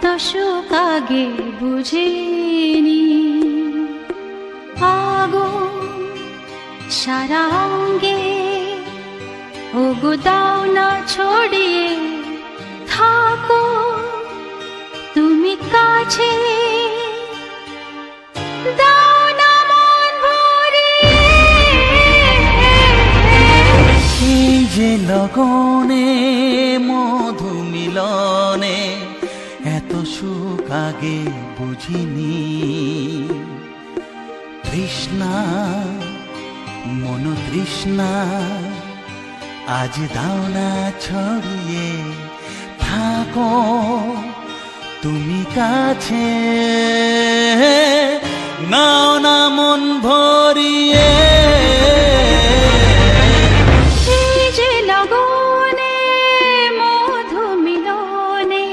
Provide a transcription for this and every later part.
এত সুখ আগে বুঝিনি। আগুন সারা অঙ্গে, ওগো দাও না ছড়িয়ে, থাকো তুমি কাছে, দাও না মন ভরিয়ে। এই যে লগনে মধু মিলনে এত সুখ আগে বুঝিনি। তৃষ্ণা মন তৃষ্ণা আজ দাও না ছড়িয়ে, থাকো তুমি কাছে, নাও না মন ভরিয়ে। এই যে লগনে মধু মিলনে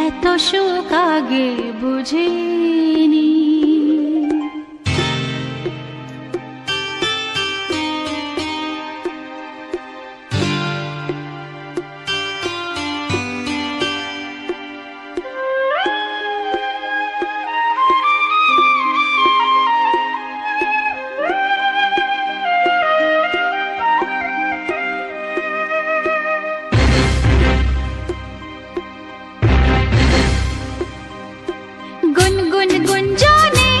এত সুখ আগে বুঝিনি। গুনগুন গুঞ্জনে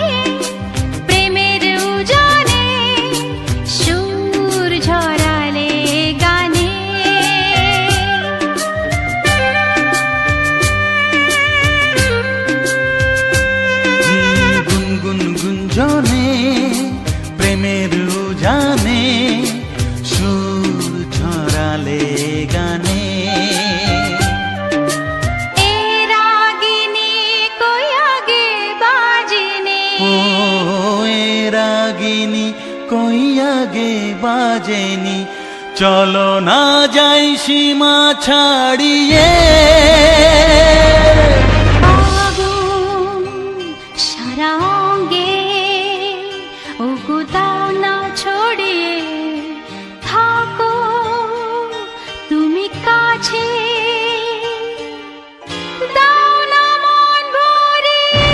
প্রেমের উজানে সুর ঝরালে গানে। গুনগুন গুঞ্জনে প্রেমের উজানে সুর ঝরালে গানে। রাগিনী কই আগে বাজেনি, চলো না যাই সীমা ছাড়িয়ে। আগুন সারা অঙ্গে, ওগো দাও না ছড়িয়ে, থাকো তুমি কাছে, দাও না মন ভরিয়ে।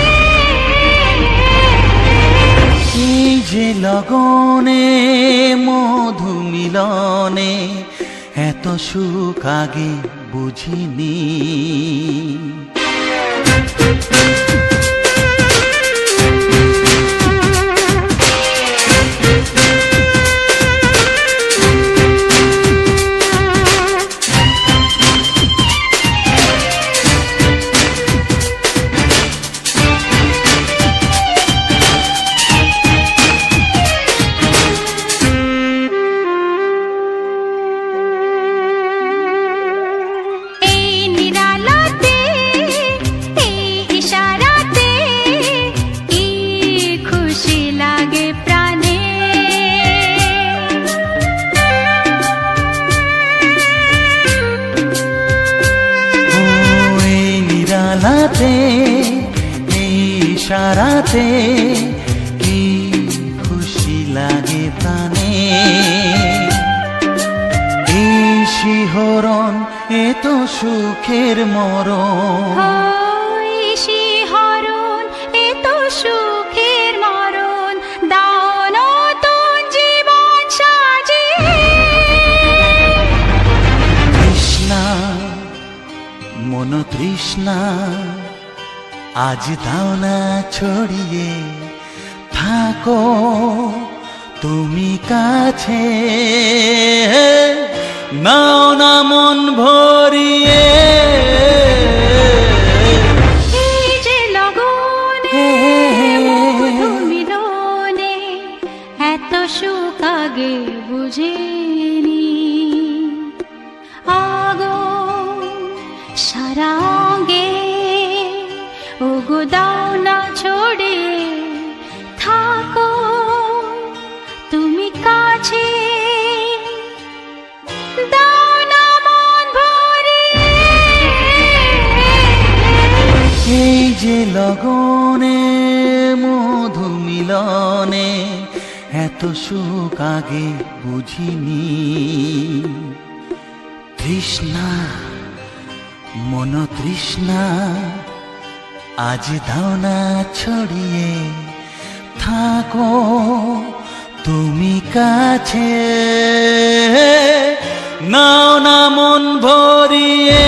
এই যে লগনে মধু মিলনে এত সুখ আগে বুঝিনি। এই ইশারাতে কি খুশি লাগে প্রাণে। এই শিহরণ এ তো সুখের মরণ। ওই শিহরণ এ তো সুখের মরণ, দাও নতুন জীবন সাজিয়ে। তৃষ্ণা মন তৃষ্ণা আজ দাও না ছড়িয়ে, থাকো তুমি কাছে, নাও না মন ভরিয়ে। এই যে লগনে মধু মিলনে এত সুখ আগে বুঝিনি। আগুন সারা অঙ্গে, ওগো দাও না ছড়িয়ে, থাকো তুমি কাছে, দাও না মন ভরিয়ে। এই যে লগনে মধু মিলনে এত সুখ আগে বুঝিনি। তৃষ্ণা মন তৃষ্ণা আজ দাও না ছড়িয়ে থাকো তুমি কাছে, নাও না মন ভরিয়ে।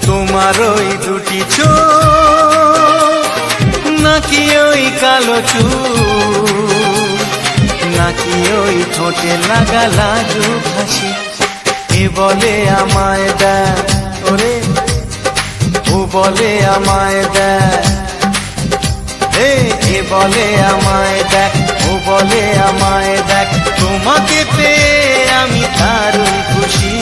তোমার ওই দুটি চোখ, নাকি ওই কালো চুল, নাকি ওই ঠোঁটে লাগা লাজুক হাসি, এ বলে আমায় দেখ ওরে, ও বলে আমায় দেখ, এ বলে আমায় দেখ, ও বলে আমায় দেখ, তোমাকে পেয়ে আমি দারুণ খুশি।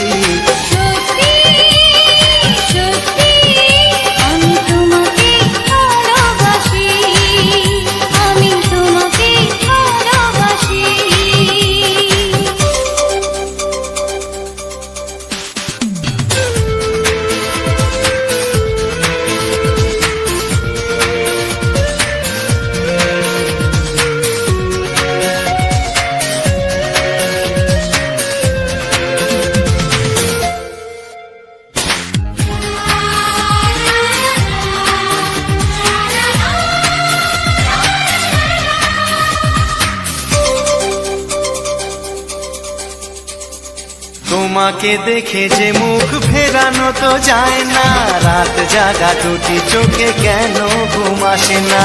তোমাকে দেখে যে মুখ ফেরানো তো যায় না, রাত জাগা দুটি চোখে কেন ঘুম আসে না।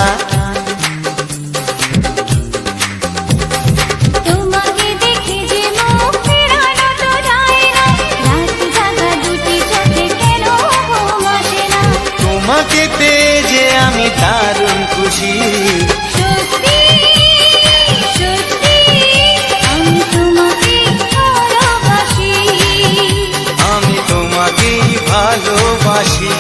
তোমাকে দেখে যে মুখ ফেরানো তো যায় না, রাত জাগা দুটি চোখে কেন ঘুম আসে না। তোমাকে পেয়ে যে আমি দারুণ খুশি। সত্যি সত্যি আমি তোমাকে ভালোবাসি, আমি তোমাকেই ভালোবাসি।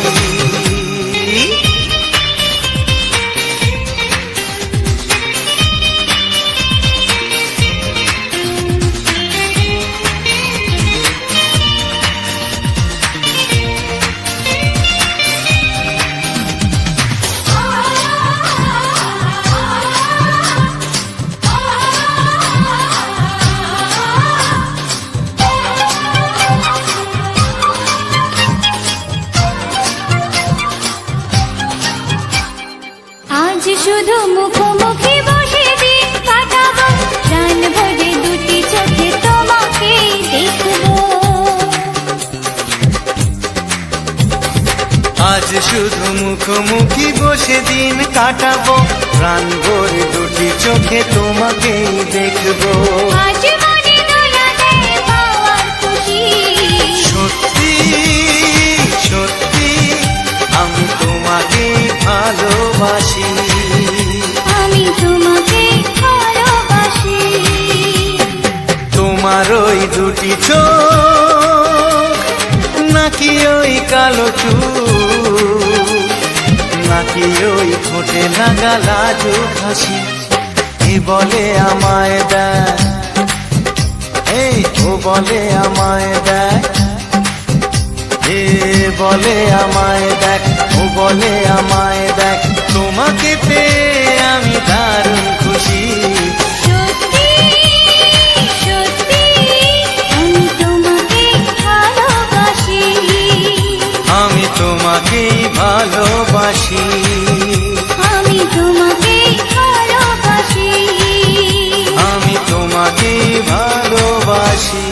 আজ শুধু মুখোমুখি বসে দিন কাটাবো, প্রাণ ভরে দুটি চোখে তোমাকে দেখবো। আজ শুধু মুখোমুখি বসে দিন কাটাবো, প্রাণ ভরে দুটি চোখে তোমাকেই দেখবো। আজ মনে দোলা দেয় পাওয়ার খুশি। সত্যি সত্যি আমি তোমাকে ভালোবাসি। আমি তোমাকে ভালোবাসি। তোমার ওই দুটি চোখ, নাকি ওই কালো চুল, নাকি ওই ঠোঁটে লাগা লাজুক হাসি, এ বলে আমায় দেখ, এই ও বলে আমায় দেখ, এ বলে আমায় দেখ, ও বলে আমায় দেখ, তোমাকে পেয়ে আমি দারুণ খুশি। সত্যি সত্যি আমি তোমাকে ভালোবাসি, আমি তোমাকেই ভালোবাসি। আমি তোমাকে ভালোবাসি, আমি তোমাকেই ভালোবাসি।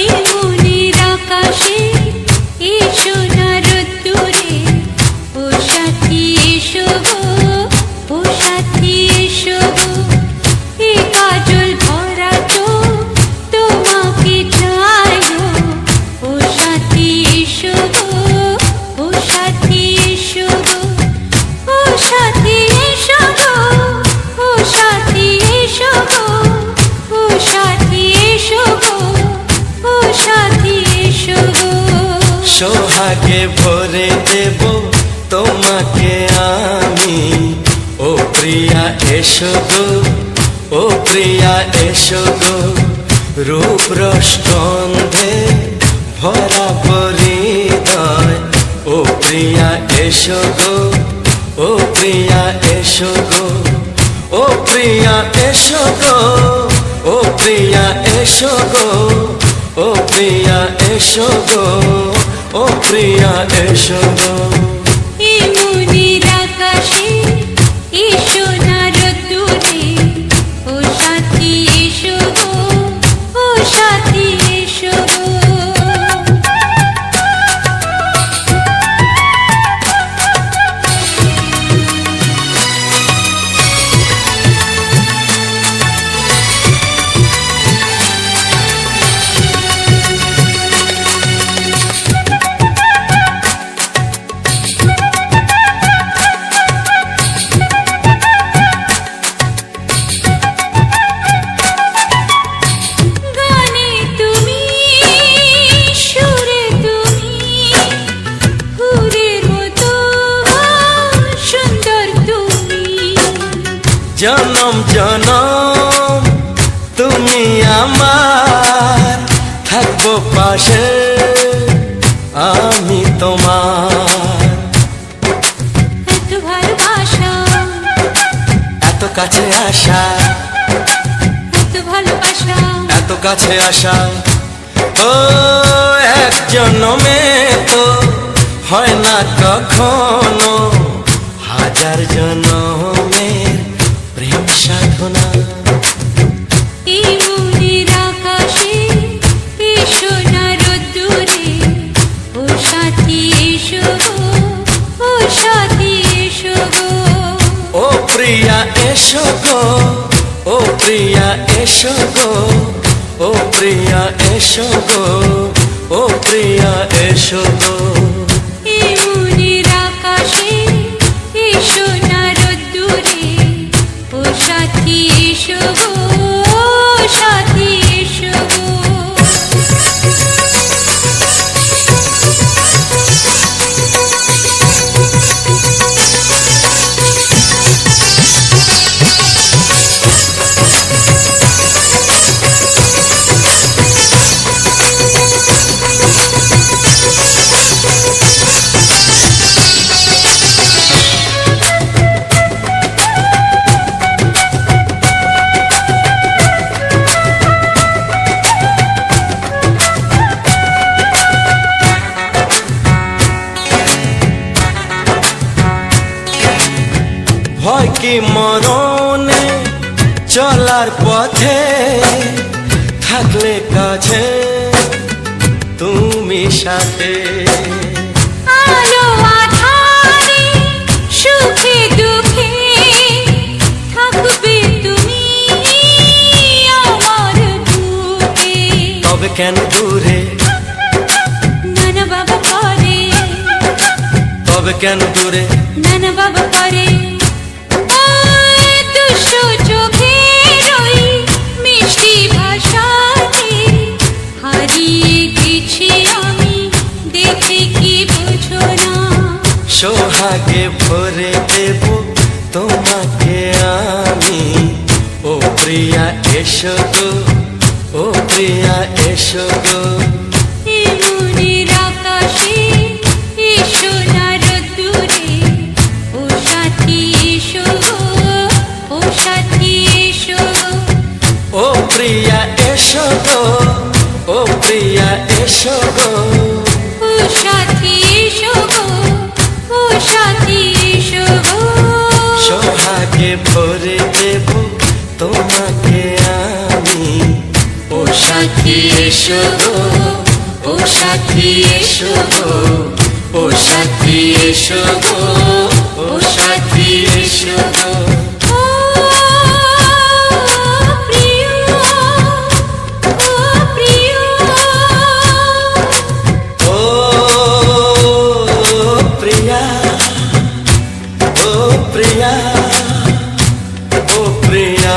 এই মনের আকাশে এই সোহাগে ভরে দেব তোমাকে আমি। ও প্রিয়া এসো গো, ও প্রিয়া এসো গো, রূপ রস গন্ধে ভরা হৃদয়। ও প্রিয়া এসো গো, ও প্রিয়া এসো গো, ও প্রিয়া এসো গো, ও প্রিয়া এসো গো, ও প্রিয়া এসো গো, ও প্রিয়া এসো গো। এই মনের আকাশে এসো না রোদ্দুরে, ও সাথী এসো গো, ও সাথী এসো গো। গানে তুমি, সুরে তুমি, ফুলের মতো সুন্দর তুমি। জনম জনম তুমি আমার, থাকবো পাশে আমি তোমার। এত ভালোবাসা, এত কাছে আসা, এত ভালোবাসা, এত কাছে আসা, ও এক জন্মে তো হয় না কখনো, হাজার জন্মের প্রেম সাধনা। এই মনের আকাশে এসো না রোদ্দুরে, ও সাথী এসো গো, ও সাথী এসো গো। ও প্রিয়া এসো গো, ও প্রিয়া এসো গো, ও প্রিয়া এসো গো, ও প্রিয়া এসো গো। এই মনের আকাশে এসো না রোদ্দুরে, ও সাথী এসো গো, ও সাথী এসো গো। ভয় কি মরণে চলার পথে, থাকলে কাছে তুমি সাথে। আলো আঁধারে, সুখে দুঃখে, থাকবে তুমি আমার বুকে। তবে কেন দূরে, নানা বাবা করে, তবে কেন দূরে, নানা বাবা করে। ওই দুষ্টু চোখের ওই মিষ্টি ভাষাতে হারিয়ে গেছি আমি, দেখে কি বোঝো না। সোহাগে ভরে দেব তোমাকে আমি। ও প্রিয়া এসো গো, ও প্রিয়া এসো গো। এই মনের আকাশে এসো না রোদ্দুরে, ও সাথী এসো গো, ও সাথী এসো গো। ও প্রিয়া এসো গো, ও প্রিয়া এসো গো। ও সাথী এসো গো, ও সাথী এসো গো। সোহাগে ভরে দেব তোমাকে আমি। ও সাথী এসো গো, ও সাথী এসো গো, ও সাথী এসো গো, ও সাথী এসো গো। ও প্রিয়, ও প্রিয়, ও প্রিয়া, ও প্রিয়া, ও প্রিয়া।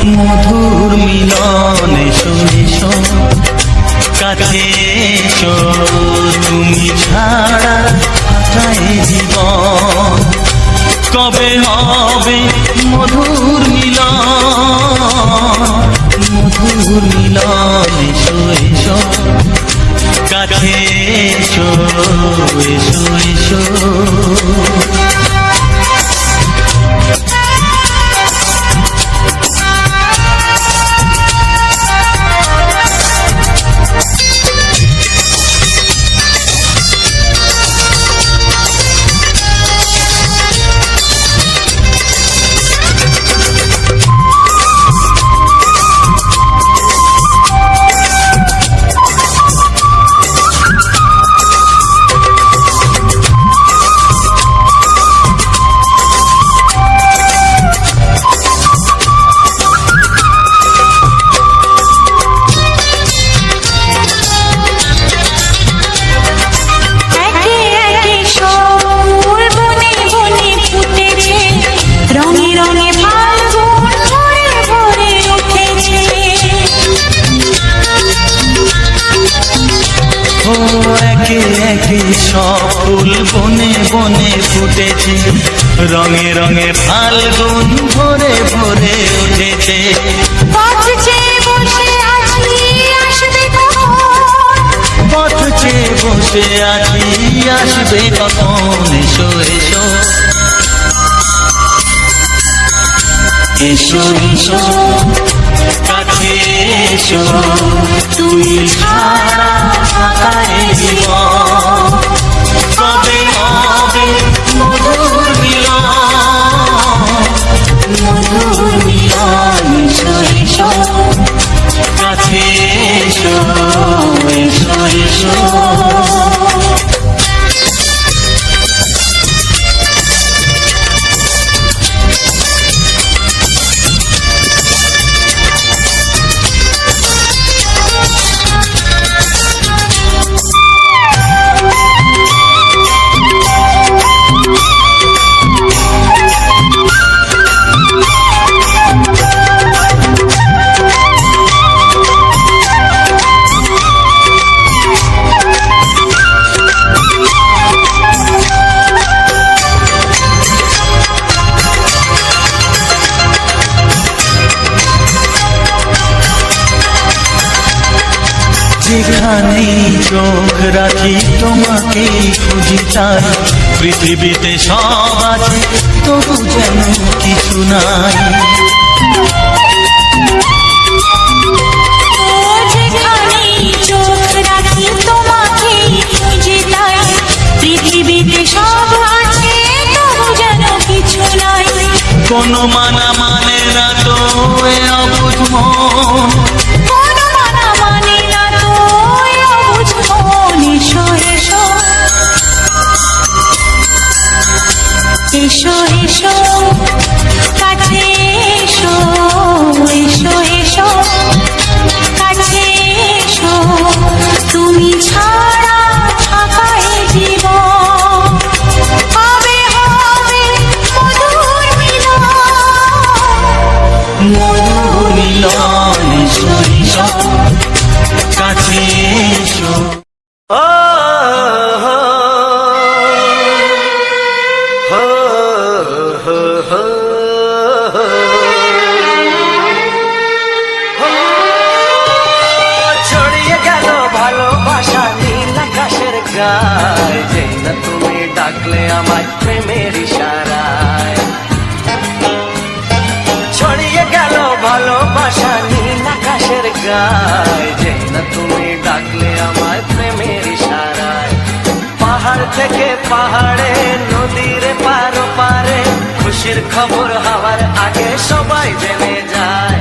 মধুর মিলন এসো এসো কাছে এসো তুমি ছাড়া কাটায় জীবন কবে হবে মধুর মিলন এসো এসো কাছে এসো এসো এসো একে একে সব বনে বনে ফুটেছে, রঙে রঙে ফাল্গুন ভরে ভরে উঠেছে। ও একে একে সব ফুল বনে বনে ফুটেছে, রঙে রঙে ফাল্গুন ভরে ভরে উঠেছে। পথ চেয়ে বসে আছি আসবে কখন, পথ চেয়ে বসে আছি আসবে কখন, এসো এসো এসো এসো কাছে এসো তুমি ছাড়া কাটায় জীবন কবে হবে মধুর মিলন এসো এসো কাছে এসো এসো এসো যেখানেই চোখ রাখি তোমাকেই খুঁজি তাই, পৃথিবীতে সব আছে তবু যেন কিছু নাই। ও যেখানেই চোখ রাখি তোমাকেই খুঁজে তাই, পৃথিবীতে সব আছে তবু যেন কিছু নাই। কোনো মানা মানে না তো এ অবুঝ মন, কোনো মানা মানে না তো এ অবুঝ মন। এসো এসো এসো এসো কাছে এসো এসো এসো কাছে এসো তুমি ছাড়া থাকায় জীবন হবে হবে মধুর মিলন। মধুর মিলন এসো এসো কাছে এসো। ও হো হো হো হো হো ছড়িয়ে গেল ভালোবাসা নীল আকাশের গায়, যেই না তুমি ডাকলে আমায় প্রেমের ইশারায়। ছড়িয়ে গেল ভালোবাসা নীল আকাশের গায়, যেই না তুমি ডাকলে আমায় প্রেমের ইশারায়। পাহাড় থেকে পাহাড়ে নদীর পার পারে খুশির খবর হওয়ার আগে সবাই জেনে যায়।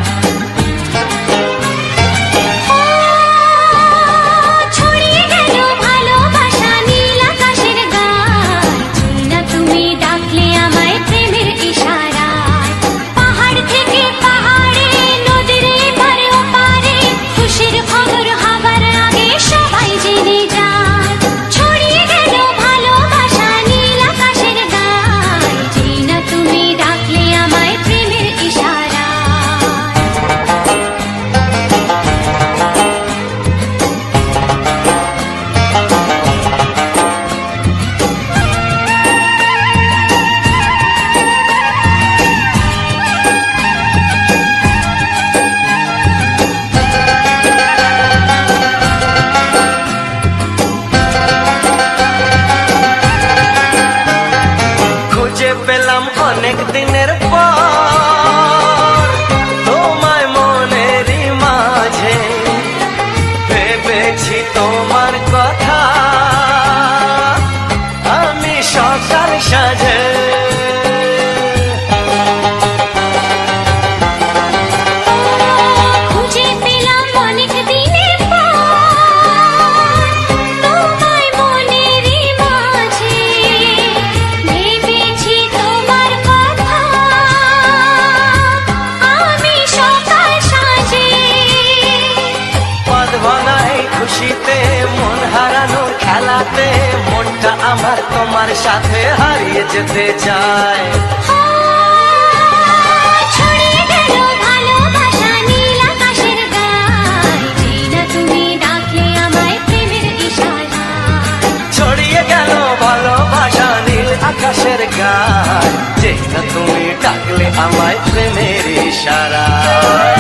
ছড়িয়ে গেল ভালোবাসা নীল আকাশের গায়, যেই না তুমি ডাকলে আমায় প্রেমের ইশারায়। পাহাড় থেকে পাহাড়ে নদীর এপারে ওপারে খুশির খবর হবার আগে সবাই জেনে যায়। ছড়িয়ে গেল ভালোবাসা নীল আকাশের গায়, যেই না তুমি ডাকলে পেলাম অনেক দিনের পর তোমায় মনেরই মাঝে, ভেবেছি তোমার কথা আমি সকাল সাজে। খুঁজে পেলাম অনেক দিনের পর তোমায় মনেরই মাঝে, ভেবেছি তোমার কথা আমি সকাল সাজে। পদ ভাঙাই খুশিতে মন হারানোর খেলাতে মনটা আমার তোমার সাথে হারিয়ে যেতে চায়। ছড়িয়ে গেল ভালোবাসা নীল আকাশের গায়, যেই না তুমি ডাকলে আমায় প্রেমের ইশারায়। ছড়িয়ে গেল ভালোবাসা নীল আকাশের গায়, যেই না তুমি ডাকলে আমায় প্রেমের ইশারায়।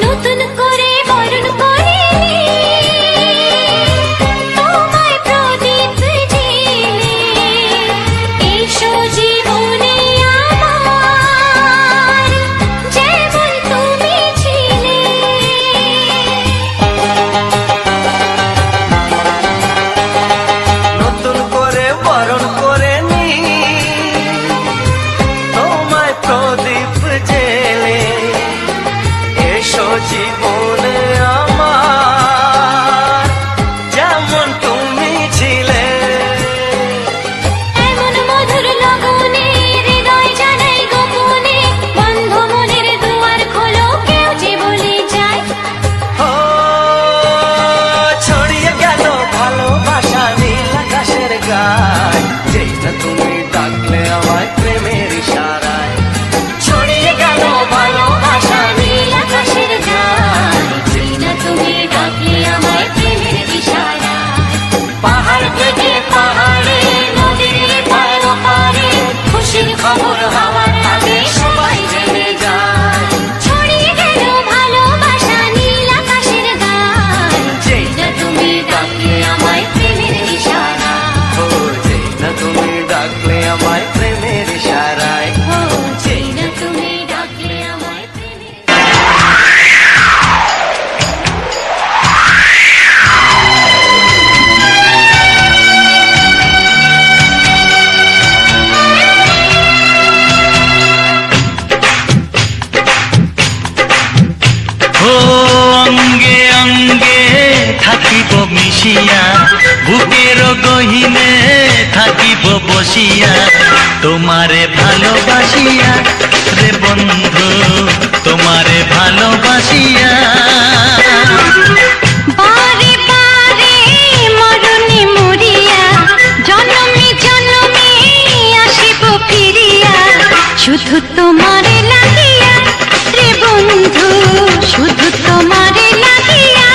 নতুন করে বরণ করিনি তোমায় প্রদীপ জেলে, এসো জীবনে আমার যেমন তুমি ছিলে। নতুন করে বরণ করে নি তোমায় প্রদীপ জেলে, এসো জীবনে আমার যেমন তুমি ছিলে। এমন মধুর লগনে হৃদয় জানাই গোপনে, বন্ধ মনের দুয়ার খোলো কেউ যে বলে যায়। ও ছড়িয়ে গেল ভালোবাসা নীল আকাশের গায়, যেই না তুমি ডাকলে আমায় প্রেমের ইশারায়। ছড়িয়ে গেল ভালোবাসা নীল আকাশের গায়, যেই না তুমি ডাকলে আমায় প্রেমের ইশারায়। পাহাড় থেকে পাহাড়ে নদীর পার পারে খুশির খবর হওয়ার আগে সবাই জেনে যায়। ছড়িয়ে গেল ভালোবাসা নীল আকাশের গায়, যেই না তুমি ডাকলে আমায় প্রেমের ইশারায়। ও যেই না তুমি ডাকলে আমায় প্রেমের ইশারায়। ও যেই না তুমি ডাকলে আমায় প্রেমের ও অঙ্গে অঙ্গে থাকিব মিশিয়া, বুকের গহিনে থাকিব বসিয়া, তোমারে ভালোবাসিয়া রে বন্ধু, তোমারে ভালোবাসিয়া। বারে বারে মরণে মরিয়া, জনমে জনমে আসিব ফিরিয়া, শুধু তোমারে লাগিয়া রে বন্ধু, শুধু তোমারে লাগিয়া।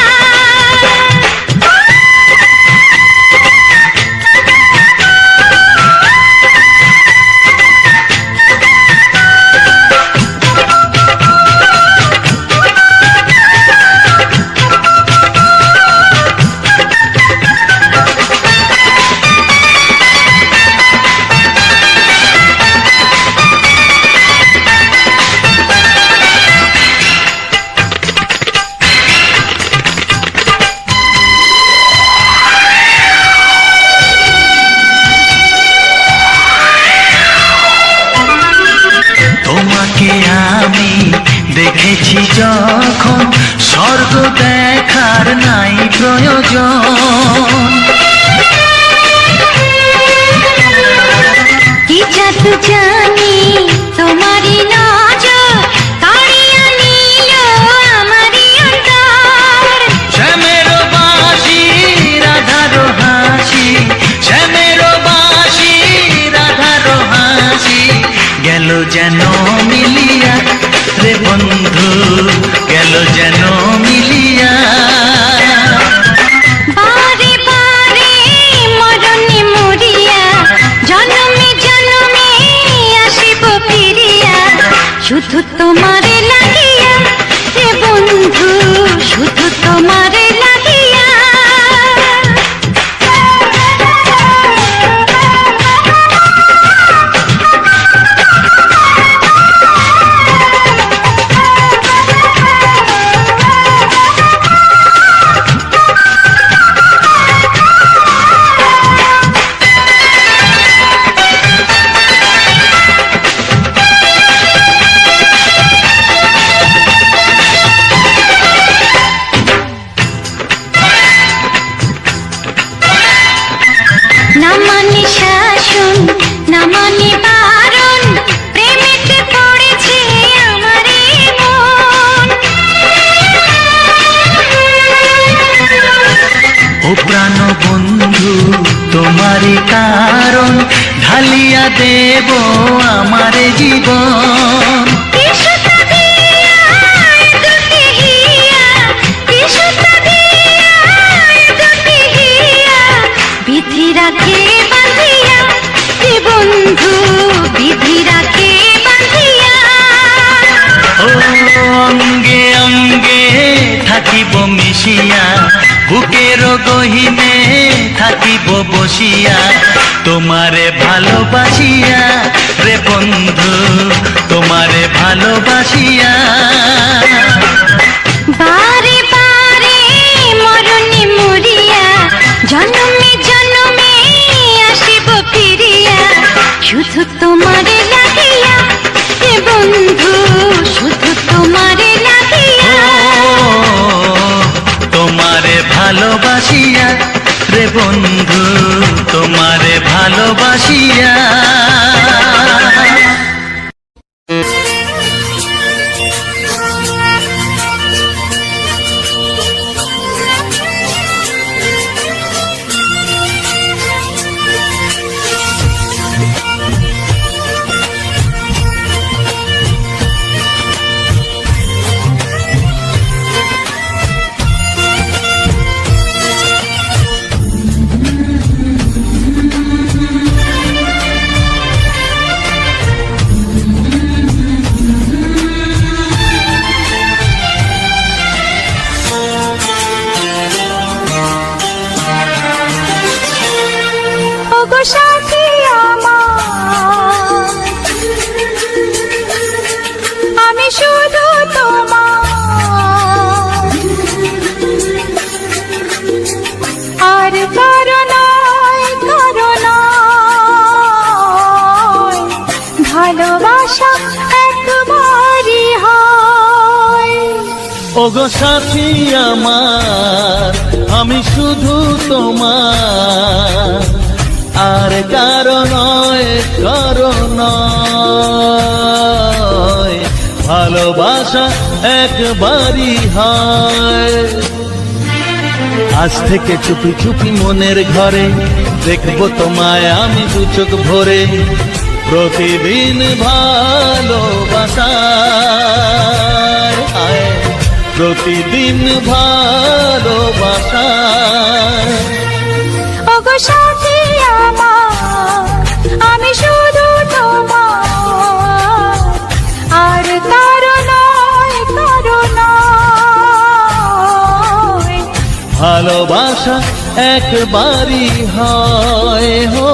তোমাকে আমি দেখেছি যখন, স্বর্গ দেখার নাই প্রয়োজন। কি জাদু জানি তোমারই নজর, কাড়িয়া নিল আমারই অন্তর। শ্যামের বাঁশি রাধার হাসি, শ্যামের বাঁশি রাধার হাসি, গেল যেন মিলিয়া রে বন্ধু, গেল যেন তোমারই কারণ ঢালিয়া দেব আমার জীবন। বিধি রাখে বাঁধিয়া এ বন্ধু, বিধি রাখে বাঁধিয়া। ও অঙ্গে অঙ্গে থাকিব মিশিয়া, বুকের গহিনে থাকিব বসিয়া, তোমারে ভালোবাসিয়া রে বন্ধু, তোমারে ভালোবাসিয়া। বারে বারে মরণে মরিয়া, জন্মে জন্মে আসিব ফিরিয়া, শুধু তোমারে লাগিয়া এ বন্ধু, শুধু তোমারে লাগিয়া। তোমারে ভালোবাসিয়া রে বন্ধু, তোমারে ভালোবাসিয়া। ওগো সাথী আমার, আমি শুধু তোমার, আর কারো নয়, কারো নয়, ভালোবাসা একবারই হয়। ওগো সাথী আমার, আমি শুধু তোমার, আর কারো নয়, কারো নয়, ভালোবাসা একবারই হয়। আজ থেকে চুপি চুপি মনের ঘরে দেখবো তোমায় আমি দু চোখ ভরে, প্রতিদিন ভালোবাসায়, প্রতিদিন ভালোবাসায়। ওগো সাথী আমার, আমি শুধু তোমার, আর কারো নয়, কারো নয়, ভালোবাসা একবারই হয় হো।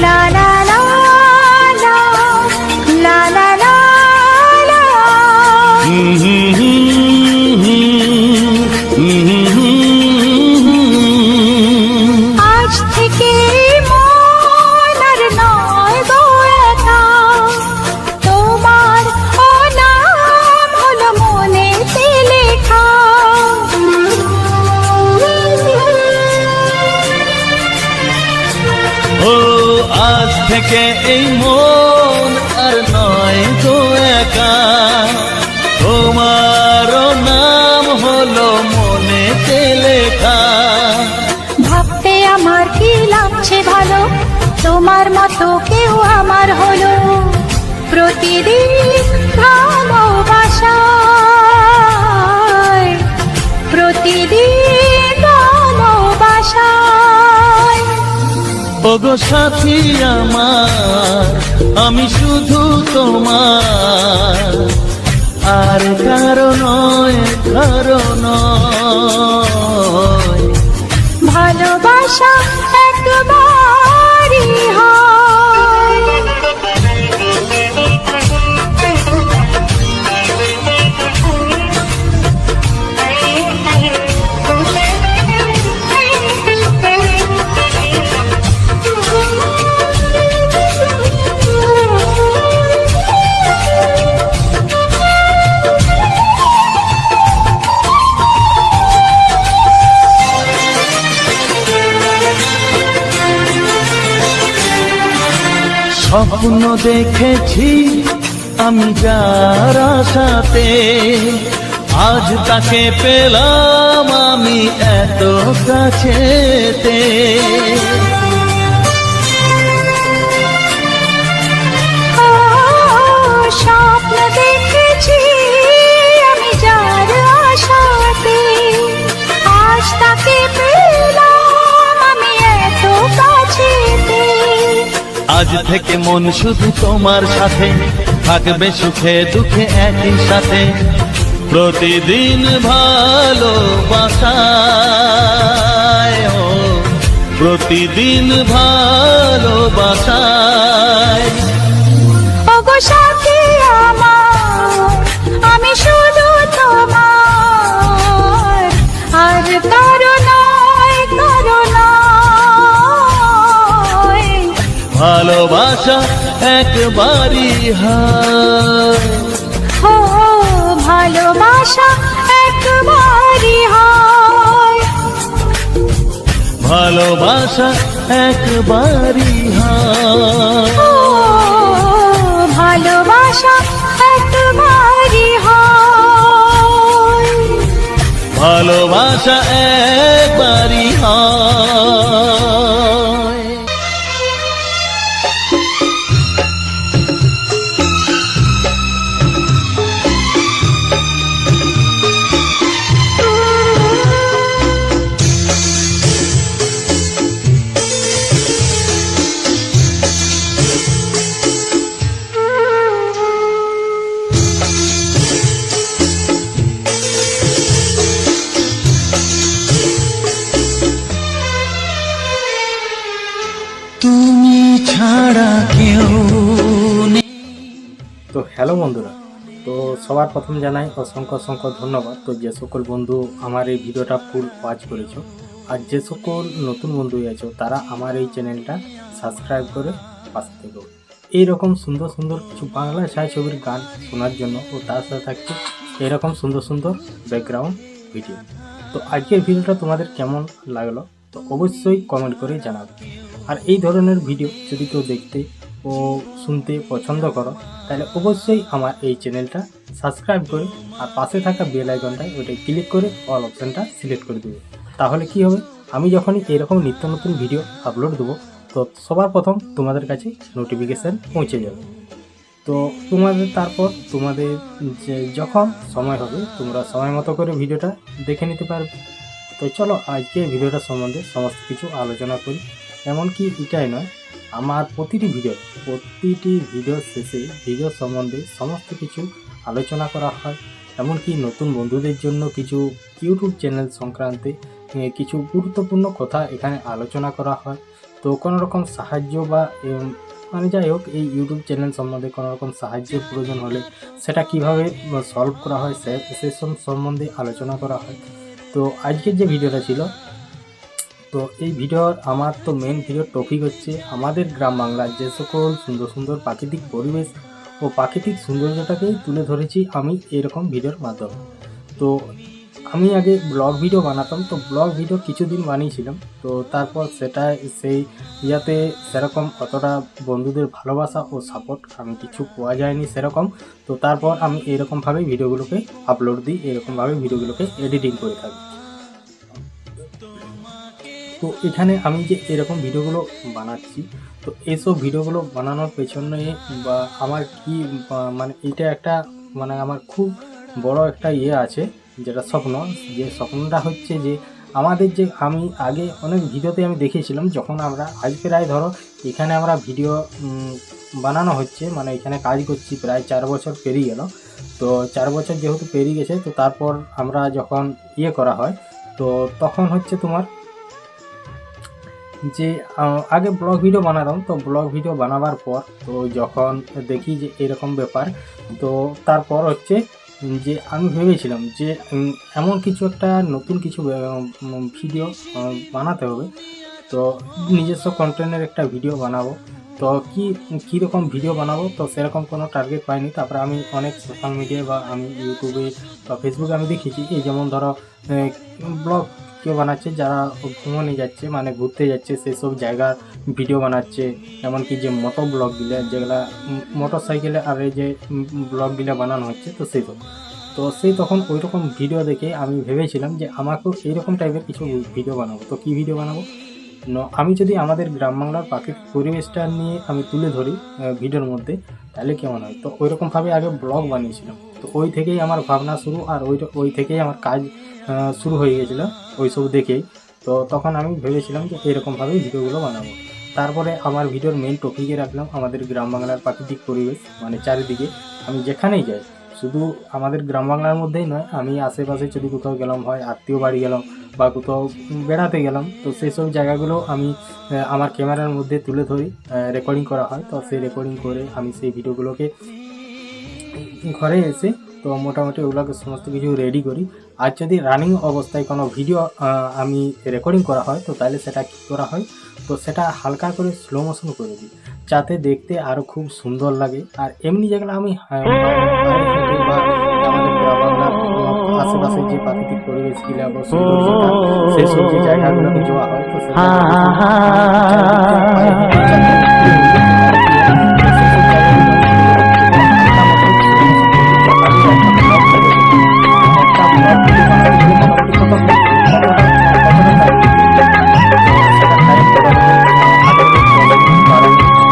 লা লা লা লা, লা লা লা লা। আজ থেকে মন আর নয় গো একা, তোমার ও নাম হলো মনেতে লেখা। ও আজ থেকে এই মন আর নয় গো একা, তোমার নাম হলো মনেতে লেখা। ভাবতে আমার কি লাগছে ভালো, তোমার মতো কেউ আমার হলো, প্রতিদিন ভালোবাসায়, প্রতিদিন ভালোবাসায়। ওগো সাথী আমার, আমি শুধু তোমার, আর কারো নয়, কারো নয়, ভালোবাসা একবারই হয়। স্বপ্ন দেখেছি আমি যার আশাতে, আজ তাকে পেলাম আমি এত কাছেতে। স্বপ্ন দেখেছি আমি যার আশাতে, আজ তাকে পেলাম আমি এত কাছেতে। আজ থেকে মন শুধু তোমার সাথে, থাকবে সুখে দুঃখে একই সাথে। প্রতিদিন ভালোবাসায়, ও প্রতিদিন ভালোবাসায়। ওগো সাথী আমার, আমি শুধু তোমার, আর কারো নয়, কারো নয়। ভালোবাসা একবারই হয়, ও ভালোবাসা একবারই হয়। ভালোবাসা একবারই হয়। ও ভালোবাসা একবারই হয়। ভালোবাসা একবারই হয়। তুমি ছাড়া কেউ নেই। তো হ্যালো বন্ধুরা, তো সবার প্রথম জানাই অসংখ্য অসংখ্য ধন্যবাদ। তো যে সকল বন্ধু আমার এই ভিডিওটা ফুল ওয়াচ করেছো, আর যে সকল নতুন বন্ধু আছো তারা আমার এই চ্যানেলটা সাবস্ক্রাইব করে পাশে থেকো। এইরকম সুন্দর সুন্দর কিছু বাংলা ছায়াছবির গান শোনার জন্য, ও তার সাথে থাকছে এরকম সুন্দর সুন্দর ব্যাকগ্রাউন্ড ভিডিও। তো আজকের ভিডিওটা তোমাদের কেমন লাগলো তো অবশ্যই কমেন্ট করে জানাবে। আর এই ধরনের ভিডিও যদি কেউ দেখতে ও শুনতে পছন্দ করো, তাহলে অবশ্যই আমার এই চ্যানেলটা সাবস্ক্রাইব করে আর পাশে থাকা বেল আইকনটায় ওইটাই ক্লিক করে অল অপশানটা সিলেক্ট করে দেবে। তাহলে কি হবে, আমি যখনই এরকম নিত্য নতুন ভিডিও আপলোড দেবো তো সবার প্রথম তোমাদের কাছে নোটিফিকেশান পৌঁছে যাবে। তো তারপর তোমাদের যে যখন সময় হবে তোমরা সময় মতো করে ভিডিওটা দেখে নিতে পারবে। তো চলো আজকে ভিডিওটা সম্বন্ধে সমস্ত কিছু আলোচনা করি। এমনকি এটাই নয়, আমার প্রতিটি ভিডিও শেষে ভিডিও সম্বন্ধে সমস্ত কিছু আলোচনা করা হয়। এমনকি নতুন বন্ধুদের জন্য কিছু ইউটিউব চ্যানেল সংক্রান্তে কিছু গুরুত্বপূর্ণ কথা এখানে আলোচনা করা হয়। তো কোনো রকম সাহায্য বা মানে যাই হোক, এই ইউটিউব চ্যানেল সম্বন্ধে কোনো রকম সাহায্যের প্রয়োজন হলে সেটা কিভাবে সলভ করা হয় সেসব সম্বন্ধে আলোচনা করা হয়। তো আজকের যে ভিডিওটা ছিল, তো এই ভিডিওর আমার তো মেন ভিডিওর টপিক হচ্ছে আমাদের গ্রাম বাংলার যে সকল সুন্দর সুন্দর প্রাকৃতিক পরিবেশ ও প্রাকৃতিক সৌন্দর্যটাকেই তুলে ধরেছি আমি এরকম ভিডিওর মাধ্যমে। তো আমি আগে ব্লগ ভিডিও বানাতাম, তো ব্লগ ভিডিও কিছুদিন বানিয়েছিলাম, তো তারপর সেটা সেই ইয়াতে সেরকম অতটা বন্ধুদের ভালোবাসা ও সাপোর্ট আমি কিছু পাওয়া যায়নি সেরকম। তো তারপর আমি এরকমভাবে ভিডিওগুলোকে আপলোড দিই, এরকমভাবে ভিডিওগুলোকে এডিটিং করে থাকি। তো এখানে আমি যে এরকম ভিডিওগুলো বানাচ্ছি, তো এইসব ভিডিওগুলো বানানোর পেছনে বা আমার কি মানে এটা একটা মানে আমার খুব বড় একটা ইয়ে আছে, যেটা স্বপ্ন। যে স্বপ্নটা হচ্ছে যে আমাদের যে আমি আগে অনেক ভিডিওতে আমি দেখেছিলাম, যখন আমরা আজ প্রায় ধরো এখানে আমরা ভিডিও বানানো হচ্ছে, মানে এখানে কাজ করছি প্রায় 4 বছর পেরিয়ে গেল। তো 4 বছর যেহেতু পেরিয়ে গেছে, তো তারপর আমরা যখন ইয়ে করা হয়, তো তখন হচ্ছে তোমার যে আগে ব্লগ ভিডিও বানাতাম। তো ব্লগ ভিডিও বানাবার পর তো যখন দেখি যে এরকম ব্যাপার, তো তারপর হচ্ছে যে আমি ভেবেছিলাম যে এমন কিছু একটা নতুন কিছু ভিডিও বানাতে হবে। তো নিজস্ব কন্টেন্টের একটা ভিডিও বানাবো। তো কীরকম ভিডিও বানাবো, তো সেরকম কোনো টার্গেট পাইনি। তারপরে আমি অনেক সোশ্যাল মিডিয়ায় বা আমি ইউটিউবে বা ফেসবুকে আমি দেখেছি, এই যেমন ধরো ব্লগ কেউ বানাচ্ছে যারা ভ্রমণে যাচ্ছে, মানে ঘুরতে যাচ্ছে সেসব জায়গার ভিডিও বানাচ্ছে, এমনকি যে মোটর ব্লগগুলো যেগুলা মোটর সাইকেলে আর এই যে ব্লগগুলো বানানো হচ্ছে, তো সেই তো সেই তখন ওই রকম ভিডিও দেখে আমি ভেবেছিলাম যে আমাকেও এইরকম টাইপের কিছু ভিডিও বানাবো। তো কী ভিডিও বানাবো, আমি যদি আমাদের গ্রাম বাংলার প্রাকৃতিক পরিবেশটা নিয়ে আমি তুলে ধরি ভিডিওর মধ্যে, তাহলে কেমন হয়। তো ওইরকমভাবে আগে ব্লগ বানিয়েছিলাম, তো ওই থেকেই আমার ভাবনা শুরু, আর ওই থেকেই আমার কাজ শুরু হয়ে গেছিলো ওই সব দেখেই। তো তখন আমি ভেবেছিলাম যে এরকমভাবেই ভিডিওগুলো বানাবো। তারপরে আমার ভিডিওর মেন টপিকে রাখলাম আমাদের গ্রাম বাংলার প্রাকৃতিক পরিবেশ, মানে চারিদিকে আমি যেখানেই যাই, শুধু আমাদের গ্রাম বাংলার মধ্যেই নয়, আমি আশেপাশে যদি কোথাও গেলাম, হয় আত্মীয় বাড়ি গেলাম বা কোথাও বেড়াতে গেলাম, তো সেই সব জায়গাগুলো আমি আমার ক্যামেরার মধ্যে তুলে ধরি, রেকর্ডিং করা হয়। তো সেই রেকর্ডিং করে আমি সেই ভিডিওগুলোকে ঘরে এসে তো মোটামুটি ওগুলোকে সমস্ত কিছু রেডি করি। আর যদি রানিং অবস্থায় কোনো ভিডিও আমি রেকর্ডিং করা হয়, তো তাহলে সেটা কী করা হয়, তো সেটা হালকা করে স্লো মোশন করে দিই, যাতে দেখতে আরও খুব সুন্দর লাগে। আর এমনি যেগুলো আমি বা আমাদের গ্রাম বাংলার আশেপাশে যে প্রাকৃতিক পরিবেশগুলো বা সৌন্দর্যটা, সেসব যে জায়গাগুলোকে যাওয়া হয়, তো সেটা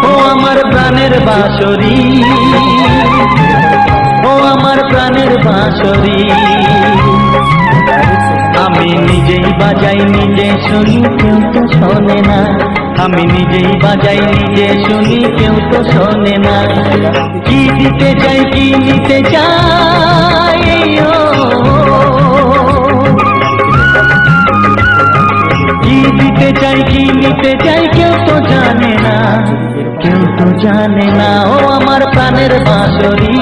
ও আমার প্রাণের বাঁশরি, ও আমার প্রাণের বাঁশরি, আমি নিজেই বাজাই নিজে শুনি, কেউ তো শোনে না। আমি নিজেই বাজাই নিজে শুনি, কেউ তো শোনে না। কি দিতে চাই কি নিতে চাই, কি দিতে চাই কি নিতে চাই, কেউ তো জানে না, কেউ তো জানে না। ও আমার প্রাণের বাঁশরি,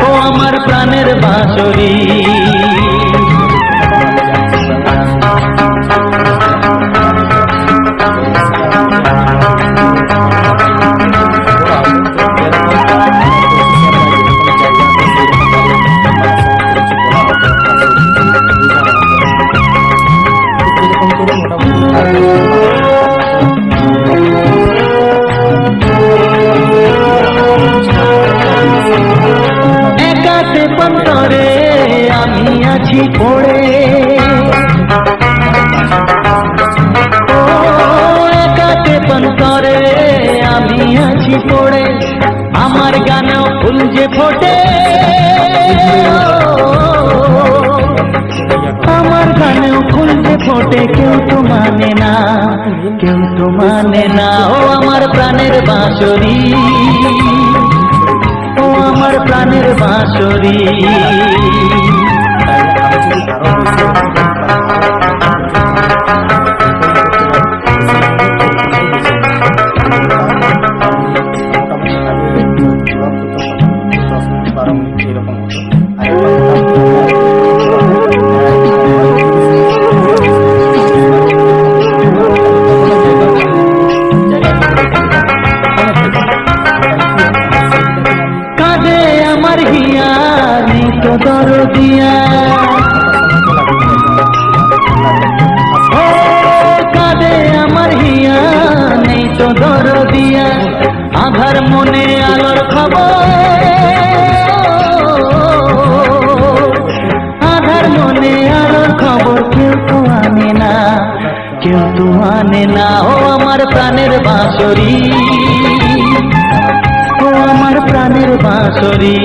ও আমার প্রাণের বাঁশরি, একাতে পন্তরে আমি আছি পড়ে, ও একাতে পন্তরে আমি আছি পড়ে, আমার গানেও ফুল যে ফোটে, আমার গানেও ফুল যে ফোটে, কেউ তো মানে না, কেউ তো মানে না। ও আমার প্রাণের বাঁশরি, ও আমার প্রাণের বাঁশরি, এরকম হতো। কাঁদে আমার হিয়া নেই তো দরদিয়া, ও কাঁদে আমার হিয়া নেই তো দরদিয়া, আধার মনে আলোর খবর, আধার মনে আলোর খবর, কেউ তো আনে না, কেউ তো আনে না। ও আমার প্রাণের বাঁশরি, ও আমার প্রাণের বাঁশরি,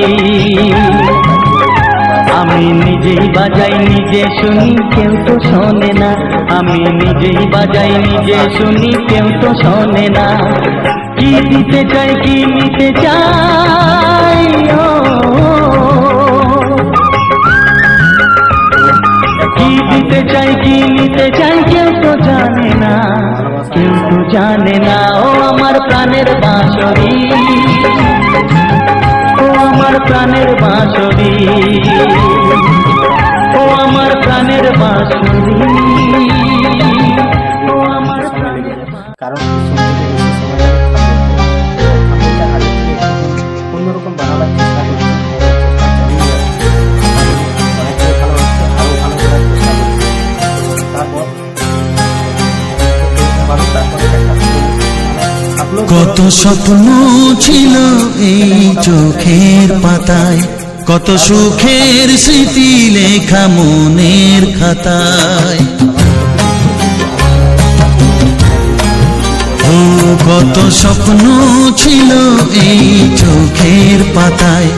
আমি নিজেই বাজাই নিজে শুনি, কেউ তো শোনে না। আমি নিজেই বাজাই নিজে শুনি, কেউ তো শোনে না। কি দিতে চাই কি নিতে চাই, কি দিতে চাই কি নিতে চাই, কেউ তো জানে না, কেউ তো জানে না। ও আমার প্রাণের বাঁশরি, ও আমার প্রাণের বাঁশরি, ও আমার প্রাণের বাঁশরি, ও আমার প্রাণের বাঁশরি। কারণ অন্যরকম বানাবার চেষ্টা করছি, অনেকটাই ভালো হচ্ছে, আরও ভালো করার চেষ্টা তারপরে একটা upload কত স্বপ্ন ছিল এই চোখের পাতায়, কত সুখের স্মৃতি লেখা মনের খাতায়। ও কত স্বপ্ন ছিল এই চোখের পাতায়,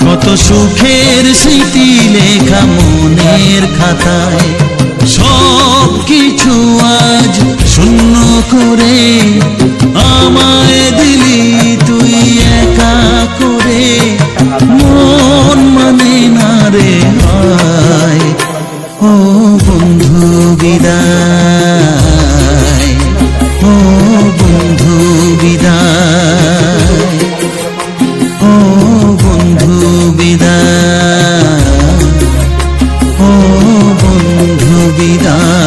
কত সুখের স্মৃতি লেখা মনের খাতায়। সব কিছু আজ শূন্য করে আমায় দিলি তুই একা করে, মন মানে না রে হায়। ও বন্ধু বিদায়, ও বন্ধু বিদায়, ও বন্ধু বিদায়, ও বন্ধু বিদায়।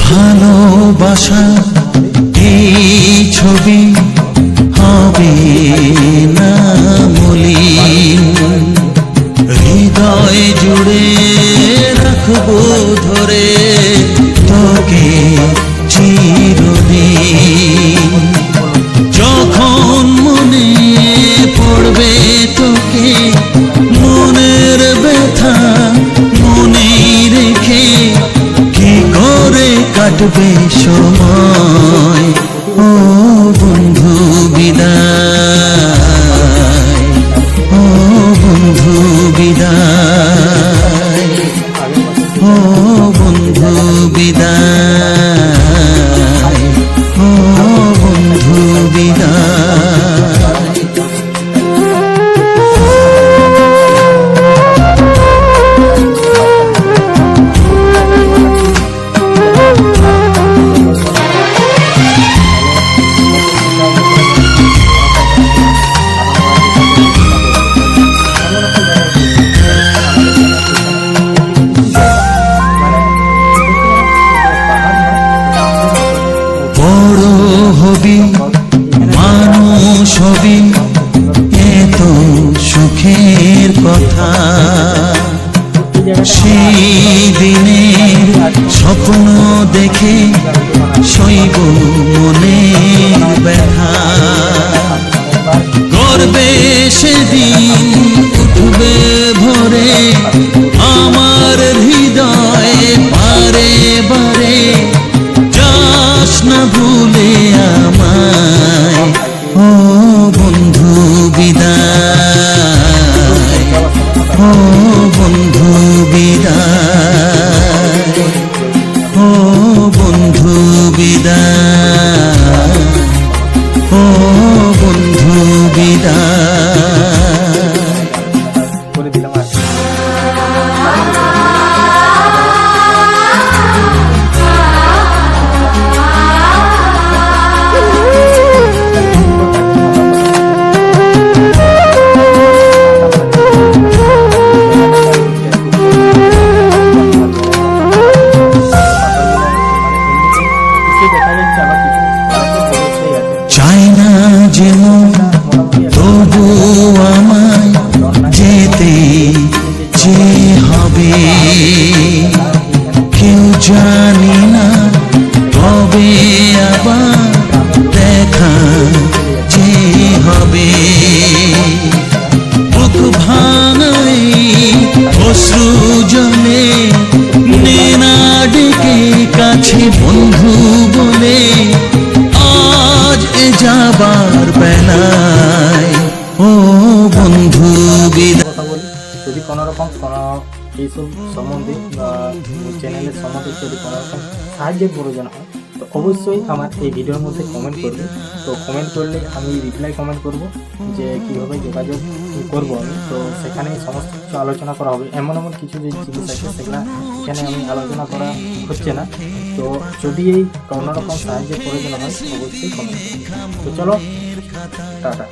ভালোবাসা এই ছবি হবে না মলিন, হৃদয় জুড়ে রাখবো ধরে তোকে চিরদিন। যখন মনে পড়বে তোকে মনের ব্যথা মনেই রেখে, কি করে কাটবে সময়। ও বন্ধু বিদায়, ও বন্ধু বিদায়, ও বন্ধু বিদায়, ও বন্ধু বিদায়। বড় হবি মানুষ হবি এত সুখের কথা, সেই দিনের স্বপ্ন দেখে সইব মনের ব্যথা। গর্বে সেদিন উঠবে ভরে আমার হৃদয় বারে বারে, যাস না ভুলে আমায়। ও বন্ধু বিদায়, ও বন্ধু বিদায়, ও বন্ধু বিদায়, ও বন্ধু বিদায়। করে দিলাম আর কি। দেখা যাচ্ছে আবার কিছু অবশ্যই আছে। চাই না যেমন তবু আমায় যেতে যে হবে, কেউ জানি না কবে আবার দেখা যে হবে। বুক ভাঙাই অশ্রু জলে নেনা ডেকে কাছে বন্ধু বলে, আজ এ যাবার বেলায়। ও বন্ধু বিদায়। কথা বলি, যদি কোনো রকম কোনো এইসব সম্বন্ধে বা চ্যানেলের সম্বন্ধে যদি কোনো রকম সাহায্যের প্রয়োজন হয়, তো অবশ্যই আমার এই ভিডিওর মধ্যে কমেন্ট করবে। তো কমেন্ট করলে আমি রিপ্লাই কমেন্ট করব যে কীভাবে যোগাযোগ করবো আমি। তো সেখানে সমস্ত কিছু আলোচনা করা হবে। এমন এমন কিছু যে জিনিস আছে সেগুলো এখানে আমি আলোচনা করা হচ্ছে না। তো যদি এই কোনোরকম সাহায্যের প্রয়োজন হয় অবশ্যই কমেন্ট করবে। তো চলো টাটা।